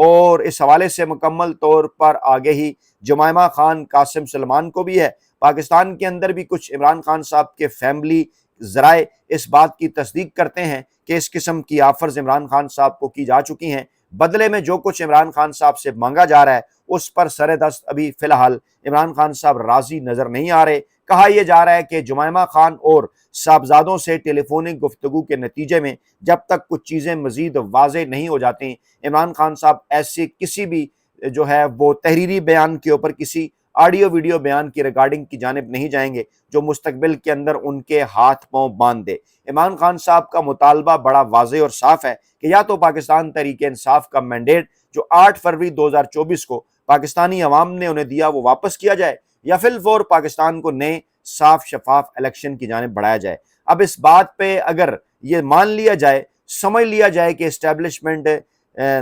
اور اس حوالے سے مکمل طور پر آگے ہی جمائمہ خان قاسم سلمان کو بھی ہے۔ پاکستان کے اندر بھی کچھ عمران خان صاحب کے فیملی ذرائع اس بات کی تصدیق کرتے ہیں کہ اس قسم کی آفرز عمران خان صاحب کو کی جا چکی ہیں۔ بدلے میں جو کچھ عمران خان صاحب سے مانگا جا رہا ہے اس پر سر دست ابھی فی الحال عمران خان صاحب راضی نظر نہیں آ رہے۔ کہا یہ جا رہا ہے کہ جمائمہ خان اور صاحبزادوں سے ٹیلی فونک گفتگو کے نتیجے میں جب تک کچھ چیزیں مزید واضح نہیں ہو جاتی، عمران خان صاحب ایسے کسی بھی جو ہے وہ تحریری بیان کے اوپر، کسی آڈیو ویڈیو بیان کی ریکارڈنگ کی جانب نہیں جائیں گے جو مستقبل کے اندر ان کے ہاتھ پاؤں باندھ دے۔ عمران خان صاحب کا مطالبہ بڑا واضح اور صاف ہے کہ یا تو پاکستان تحریک انصاف کا مینڈیٹ جو 8 فروری 2024 کو پاکستانی عوام نے انہیں دیا وہ واپس کیا جائے، یا فی الفور پاکستان کو نئے صاف شفاف الیکشن کی جانب بڑھایا جائے۔ اب اس بات پہ اگر یہ مان لیا جائے، سمجھ لیا جائے کہ اسٹیبلشمنٹ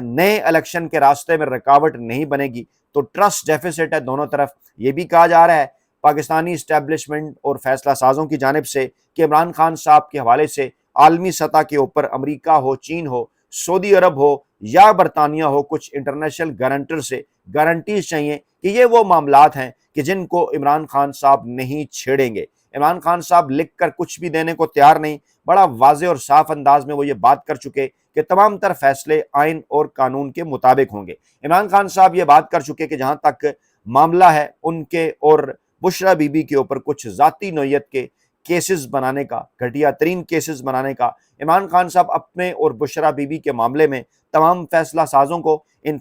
نئے الیکشن کے راستے میں رکاوٹ نہیں بنے گی تو ٹرسٹ ڈیفیسٹ ہے دونوں طرف۔ یہ بھی کہا جا رہا ہے پاکستانی اسٹیبلشمنٹ اور فیصلہ سازوں کی جانب سے کہ عمران خان صاحب کے حوالے سے عالمی سطح کے اوپر امریکہ ہو، چین ہو، سعودی عرب ہو یا برطانیہ ہو، کچھ انٹرنیشنل گارنٹر سے گارنٹیز چاہیے کہ یہ وہ معاملات ہیں کہ جن کو عمران خان صاحب نہیں چھیڑیں گے۔ عمران خان صاحب لکھ کر کچھ بھی دینے کو تیار نہیں، بڑا واضح اور صاف انداز میں وہ یہ بات کر چکے کہ تمام تر فیصلے آئین اور قانون کے مطابق ہوں گے۔ عمران خان صاحب یہ بات کر چکے کہ جہاں تک معاملہ ہے ان کے اور بشرا بی بی کے اوپر کچھ ذاتی نوعیت کے کیسز بنانے کا، گھٹیا ترین کیسز بنانے کا، عمران خان صاحب اپنے اور بشرا بی بی کے معاملے میں تمام فیصلہ سازوں کو، ان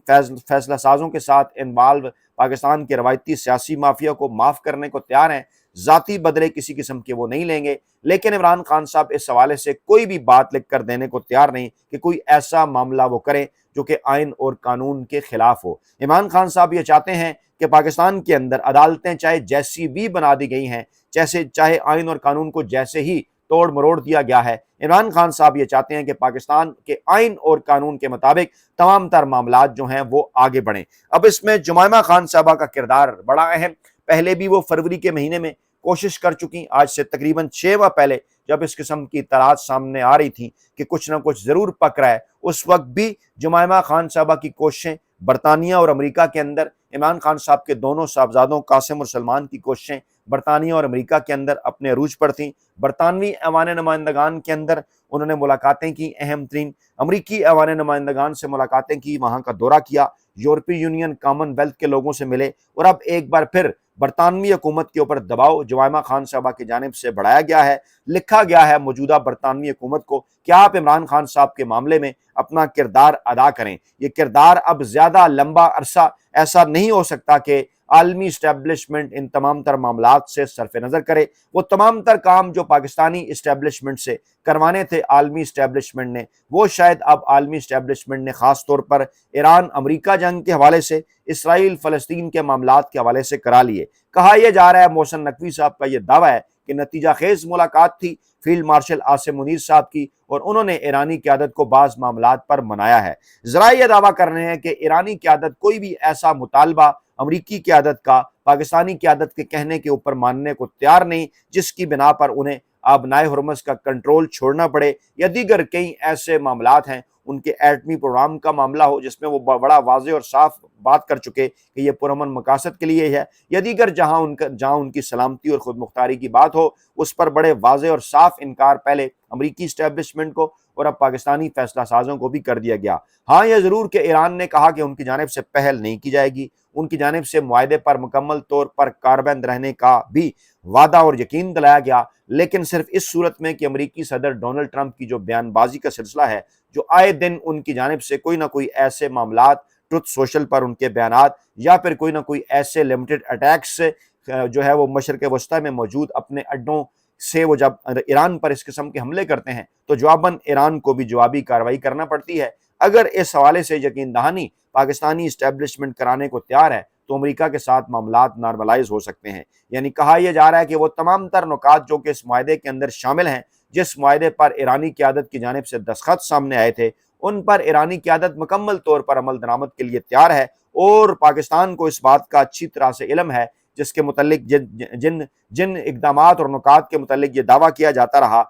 فیصلہ سازوں کے ساتھ انوالو پاکستان کے روایتی سیاسی مافیا کو معاف کرنے کو تیار ہیں، ذاتی بدلے کسی قسم کے وہ نہیں لیں گے۔ لیکن عمران خان صاحب اس حوالے سے کوئی بھی بات لکھ کر دینے کو تیار نہیں کہ کوئی ایسا معاملہ وہ کریں جو کہ آئین اور قانون کے خلاف ہو۔ عمران خان صاحب یہ چاہتے ہیں کہ پاکستان کے اندر عدالتیں چاہے جیسی بھی بنا دی گئی ہیں، چاہے آئین اور قانون کو جیسے ہی توڑ مروڑ دیا گیا ہے، عمران خان صاحب یہ چاہتے ہیں کہ پاکستان کے آئین اور قانون کے مطابق تمام تر معاملات جو ہیں وہ آگے بڑھیں۔ اب اس میں جمائمہ خان صاحبہ کا کردار بڑا اہم، پہلے بھی وہ فروری کے مہینے میں کوشش کر چکی، آج سے تقریباً 6 ماہ پہلے جب اس قسم کی اطلاعات سامنے آ رہی تھی کہ کچھ نہ کچھ ضرور پک رہا ہے، اس وقت بھی جمائمہ خان صاحبہ کی کوششیں برطانیہ اور امریکہ کے اندر، عمران خان صاحب کے دونوں صاحبزادوں قاسم اور سلمان کی کوششیں برطانیہ اور امریکہ کے اندر اپنے عروج پر تھیں۔ برطانوی ایوان نمائندگان کے اندر انہوں نے ملاقاتیں کی، اہم ترین امریکی ایوان نمائندگان سے ملاقاتیں کی، وہاں کا دورہ کیا، یورپی یونین، کامن ویلتھ کے لوگوں سے ملے، اور اب ایک بار پھر برطانوی حکومت کے اوپر دباؤ جمائمہ خان صاحبہ کی جانب سے بڑھایا گیا ہے۔ لکھا گیا ہے موجودہ برطانوی حکومت کو کہ آپ عمران خان صاحب کے معاملے میں اپنا کردار ادا کریں۔ یہ کردار اب زیادہ لمبا عرصہ ایسا نہیں ہو سکتا کہ عالمی اسٹیبلشمنٹ ان تمام تر معاملات سے صرف نظر کرے۔ وہ تمام تر کام جو پاکستانی اسٹیبلشمنٹ سے کروانے تھے عالمی اسٹیبلشمنٹ نے، وہ شاید اب عالمی اسٹیبلشمنٹ نے خاص طور پر ایران امریکہ جنگ کے حوالے سے، اسرائیل فلسطین کے معاملات کے حوالے سے کرا لیے۔ کہا یہ جا رہا ہے، محسن نقوی صاحب کا یہ دعویٰ ہے کہ نتیجہ خیز ملاقات تھی فیلڈ مارشل عاصم منیر صاحب کی، اور انہوں نے ایرانی قیادت کو بعض معاملات پر منایا ہے۔ ذرائع یہ دعویٰ کر رہے ہیں کہ ایرانی قیادت کوئی بھی ایسا مطالبہ امریکی قیادت کا پاکستانی قیادت کے کہنے کے اوپر ماننے کو تیار نہیں جس کی بنا پر انہیں آبنائے ہرمز کا کنٹرول چھوڑنا پڑے، یا دیگر کئی ایسے معاملات ہیں، ان کے ایٹمی پروگرام کا معاملہ ہو جس میں وہ بڑا واضح اور صاف بات کر چکے کہ یہ پرامن مقاصد کے لیے ہے، یا دیگر جہاں ان کی سلامتی اور خود مختاری کی بات ہو، اس پر بڑے واضح اور صاف انکار پہلے امریکی اسٹیبلشمنٹ کو اور اب پاکستانی فیصلہ سازوں کو بھی کر دیا گیا۔ ہاں یہ ضرور کہ ایران نے کہا کہ ان کی جانب سے پہل نہیں کی جائے گی، ان کی جانب سے معاہدے پر مکمل طور پر کاربند رہنے کا بھی وعدہ اور یقین دلایا گیا، لیکن صرف اس صورت میں کہ امریکی صدر ڈونلڈ ٹرمپ کی جو بیان بازی کا سلسلہ ہے، جو آئے دن ان کی جانب سے کوئی نہ کوئی ایسے معاملات ٹروتھ سوشل پر ان کے بیانات، یا پھر کوئی نہ کوئی ایسے لمیٹڈ اٹیکس جو ہے وہ مشرق وسطیٰ میں موجود اپنے اڈوں سے وہ جب ایران پر اس قسم کے حملے کرتے ہیں تو جواباً ایران کو بھی جوابی کارروائی کرنا پڑتی ہے۔ اگر اس حوالے سے یقین دہانی پاکستانی اسٹیبلشمنٹ کرانے کو تیار ہے تو امریکہ کے ساتھ معاملات نارملائز ہو سکتے ہیں۔ یعنی کہا یہ جا رہا ہے کہ وہ تمام تر نکات جو کہ اس معاہدے کے اندر شامل ہیں، جس معاہدے پر ایرانی قیادت کی جانب سے دستخط سامنے آئے تھے، ان پر ایرانی قیادت مکمل طور پر عمل درآمد کے لیے تیار ہے، اور پاکستان کو اس بات کا اچھی طرح سے علم ہے جس کے متعلق جن اقدامات اور نکات کے متعلق یہ دعویٰ کیا جاتا رہا،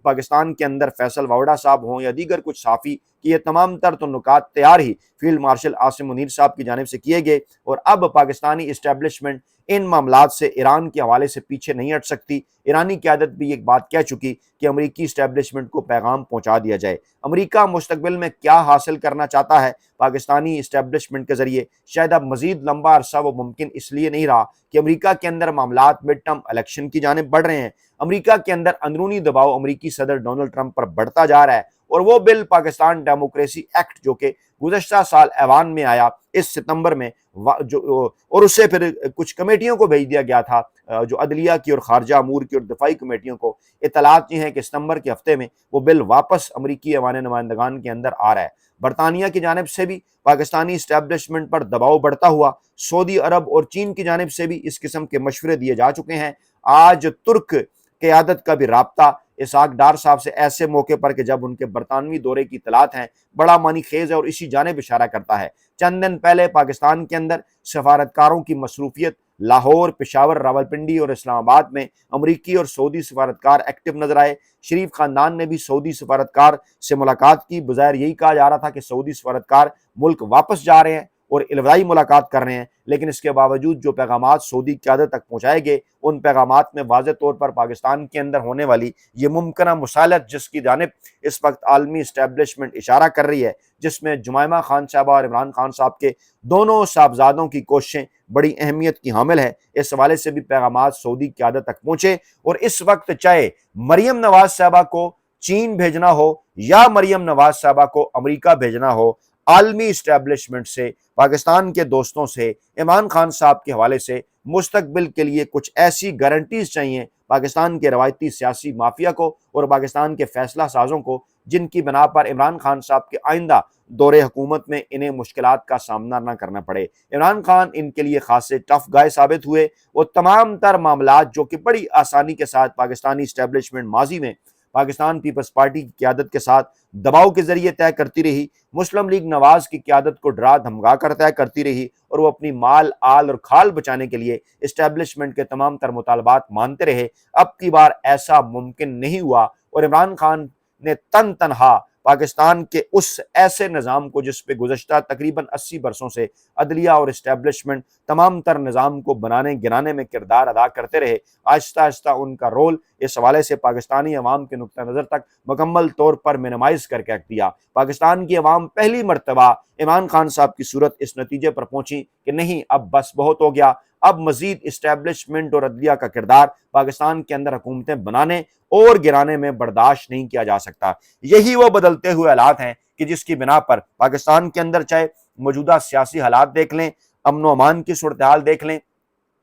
پاکستان کے اندر فیصل واوڈا صاحب ہوں یا دیگر کچھ صحافی کہ یہ تمام تر تو نکات تیار ہی فیلڈ مارشل عاصم منیر صاحب کی جانب سے کیے گئے، اور اب پاکستانی اسٹیبلشمنٹ ان معاملات سے ایران کے حوالے سے پیچھے نہیں ہٹ سکتی۔ ایرانی قیادت بھی ایک بات کہہ چکی کہ امریکی اسٹیبلشمنٹ کو پیغام پہنچا دیا جائے۔ امریکہ مستقبل میں کیا حاصل کرنا چاہتا ہے پاکستانی اسٹیبلشمنٹ کے ذریعے، شاید اب مزید لمبا عرصہ وہ ممکن اس لیے نہیں رہا کہ امریکہ کے اندر معاملات مڈ ٹرم الیکشن کی جانب بڑھ رہے ہیں۔ امریکہ کے اندر اندرونی دباؤ امریکی صدر ڈونلڈ ٹرمپ پر بڑھتا جا رہا ہے، اور وہ بل پاکستان ڈیموکریسی ایکٹ جو کہ گزشتہ سال ایوان میں آیا اس ستمبر میں، اور اسے پھر کچھ کمیٹیوں کو بھیج دیا گیا تھا، جو عدلیہ کی اور خارجہ امور کی اور دفاعی کمیٹیوں کو۔ اطلاعات یہ ہیں کہ ستمبر کے ہفتے میں وہ بل واپس امریکی ایوان نمائندگان کے اندر آ رہا ہے۔ برطانیہ کی جانب سے بھی پاکستانی اسٹیبلشمنٹ پر دباؤ بڑھتا ہوا، سعودی عرب اور چین کی جانب سے بھی اس قسم کے مشورے دیے جا چکے ہیں۔ آج ترک قیادت کا بھی رابطہ اسحاق ڈار صاحب سے ایسے موقع پر کہ جب ان کے برطانوی دورے کی اطلاعات ہیں بڑا معنی خیز ہے اور اسی جانب اشارہ کرتا ہے۔ چند دن پہلے پاکستان کے اندر سفارتکاروں کی مصروفیت، لاہور، پشاور، راولپنڈی اور اسلام آباد میں امریکی اور سعودی سفارتکار ایکٹیو نظر آئے۔ شریف خاندان نے بھی سعودی سفارتکار سے ملاقات کی، بظاہر یہی کہا جا رہا تھا کہ سعودی سفارتکار ملک واپس جا رہے ہیں اور الوداعی ملاقات کر رہے ہیں، لیکن اس کے باوجود جو پیغامات سعودی قیادت تک پہنچائے گئے ان پیغامات میں واضح طور پر پاکستان کے اندر ہونے والی یہ ممکنہ مسالت جس کی جانب اس وقت عالمی اسٹیبلشمنٹ اشارہ کر رہی ہے، جس میں جمائمہ خان صاحبہ اور عمران خان صاحب کے دونوں صاحبزادوں کی کوششیں بڑی اہمیت کی حامل ہے، اس حوالے سے بھی پیغامات سعودی قیادت تک پہنچے۔ اور اس وقت چاہے مریم نواز صاحبہ کو چین بھیجنا ہو یا مریم نواز صاحبہ کو امریکہ بھیجنا ہو، عالمی اسٹیبلشمنٹ سے، پاکستان کے دوستوں سے، عمران خان صاحب کے حوالے سے مستقبل کے لیے کچھ ایسی گارنٹیز چاہیے پاکستان کے روایتی سیاسی مافیا کو اور پاکستان کے فیصلہ سازوں کو، جن کی بنا پر عمران خان صاحب کے آئندہ دور حکومت میں انہیں مشکلات کا سامنا نہ کرنا پڑے۔ عمران خان ان کے لیے خاصے ٹف گائے ثابت ہوئے۔ وہ تمام تر معاملات جو کہ بڑی آسانی کے ساتھ پاکستانی اسٹیبلشمنٹ ماضی میں پاکستان پیپلز پارٹی کی قیادت کے ساتھ دباؤ کے ذریعے طے کرتی رہی، مسلم لیگ نواز کی قیادت کو ڈرا دھمکا کر طے کرتی رہی، اور وہ اپنی مال آل اور کھال بچانے کے لیے اسٹیبلشمنٹ کے تمام تر مطالبات مانتے رہے، اب کی بار ایسا ممکن نہیں ہوا، اور عمران خان نے تنہا پاکستان کے اس ایسے نظام کو جس پہ گزشتہ تقریباً 80 برسوں سے عدلیہ اور اسٹیبلشمنٹ تمام تر نظام کو بنانے گرانے میں کردار ادا کرتے رہے، آہستہ آہستہ ان کا رول اس حوالے سے پاکستانی عوام کے نقطہ نظر تک مکمل طور پر منیمائز کر کے رکھ دیا۔ پاکستان کی عوام پہلی مرتبہ عمران خان صاحب کی صورت اس نتیجے پر پہنچی کہ نہیں، اب بس بہت ہو گیا، اب مزید اسٹیبلشمنٹ اور عدلیہ کا کردار پاکستان کے اندر حکومتیں بنانے اور گرانے میں برداشت نہیں کیا جا سکتا۔ یہی وہ بدلتے ہوئے حالات ہیں کہ جس کی بنا پر پاکستان کے اندر چاہے موجودہ سیاسی حالات دیکھ لیں، امن و امان کی صورتحال دیکھ لیں،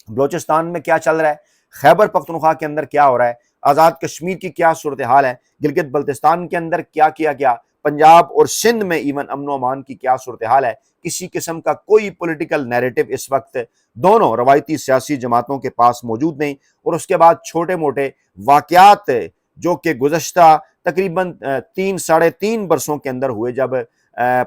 بلوچستان میں کیا چل رہا ہے، خیبر پختونخوا کے اندر کیا ہو رہا ہے، آزاد کشمیر کی کیا صورتحال ہے، گلگت بلتستان کے اندر کیا کیا گیا، پنجاب اور سندھ میں ایون امن و امان کی کیا صورتحال ہے، کسی قسم کا کوئی پولیٹیکل نیریٹو اس وقت دونوں روایتی سیاسی جماعتوں کے پاس موجود نہیں۔ اور اس کے بعد چھوٹے موٹے واقعات جو کہ گزشتہ تقریباً 3-3.5 برسوں کے اندر ہوئے، جب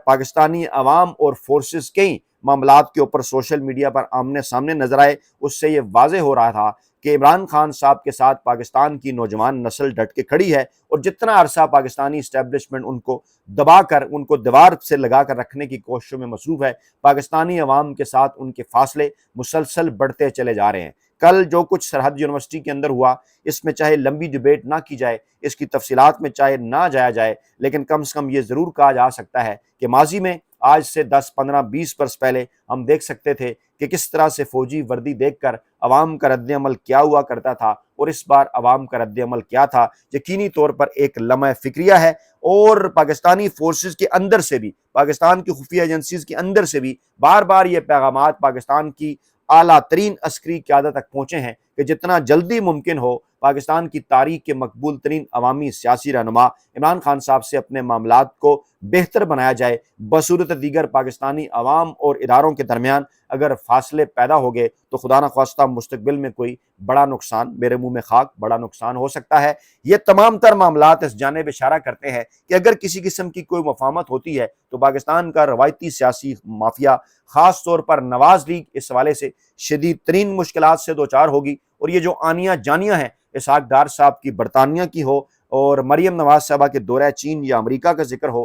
پاکستانی عوام اور فورسز کئی معاملات کے اوپر سوشل میڈیا پر آمنے سامنے نظر آئے، اس سے یہ واضح ہو رہا تھا کہ عمران خان صاحب کے ساتھ پاکستان کی نوجوان نسل ڈٹ کے کھڑی ہے، اور جتنا عرصہ پاکستانی اسٹیبلشمنٹ ان کو دبا کر، ان کو دیوار سے لگا کر رکھنے کی کوششوں میں مصروف ہے، پاکستانی عوام کے ساتھ ان کے فاصلے مسلسل بڑھتے چلے جا رہے ہیں۔ کل جو کچھ سرحد یونیورسٹی کے اندر ہوا، اس میں چاہے لمبی ڈیبیٹ نہ کی جائے، اس کی تفصیلات میں چاہے نہ جایا جائے، لیکن کم سے کم یہ ضرور کہا جا سکتا ہے کہ ماضی میں آج سے 10-15-20 برس پہلے ہم دیکھ سکتے تھے کہ کس طرح سے فوجی وردی دیکھ کر عوام کا رد عمل کیا ہوا کرتا تھا، اور اس بار عوام کا رد عمل کیا تھا، یقینی طور پر ایک لمحہ فکریہ ہے۔ اور پاکستانی فورسز کے اندر سے بھی، پاکستان کی خفیہ ایجنسیز کے اندر سے بھی بار بار یہ پیغامات پاکستان کی اعلیٰ ترین عسکری قیادت تک پہنچے ہیں کہ جتنا جلدی ممکن ہو پاکستان کی تاریخ کے مقبول ترین عوامی سیاسی رہنما عمران خان صاحب سے اپنے معاملات کو بہتر بنایا جائے، بصورت دیگر پاکستانی عوام اور اداروں کے درمیان اگر فاصلے پیدا ہو گئے تو خدا نخواستہ مستقبل میں کوئی بڑا نقصان، میرے منہ میں خاک، بڑا نقصان ہو سکتا ہے۔ یہ تمام تر معاملات اس جانب اشارہ کرتے ہیں کہ اگر کسی قسم کی کوئی مفاہمت ہوتی ہے تو پاکستان کا روایتی سیاسی مافیا، خاص طور پر نواز لیگ، اس حوالے سے شدید ترین مشکلات سے دوچار ہوگی۔ اور یہ جو آنیاں جانیاں ہیں، اسحاق ڈار صاحب کی برطانیہ کی ہو اور مریم نواز صاحبہ کے دورہ چین یا امریکہ کا ذکر ہو،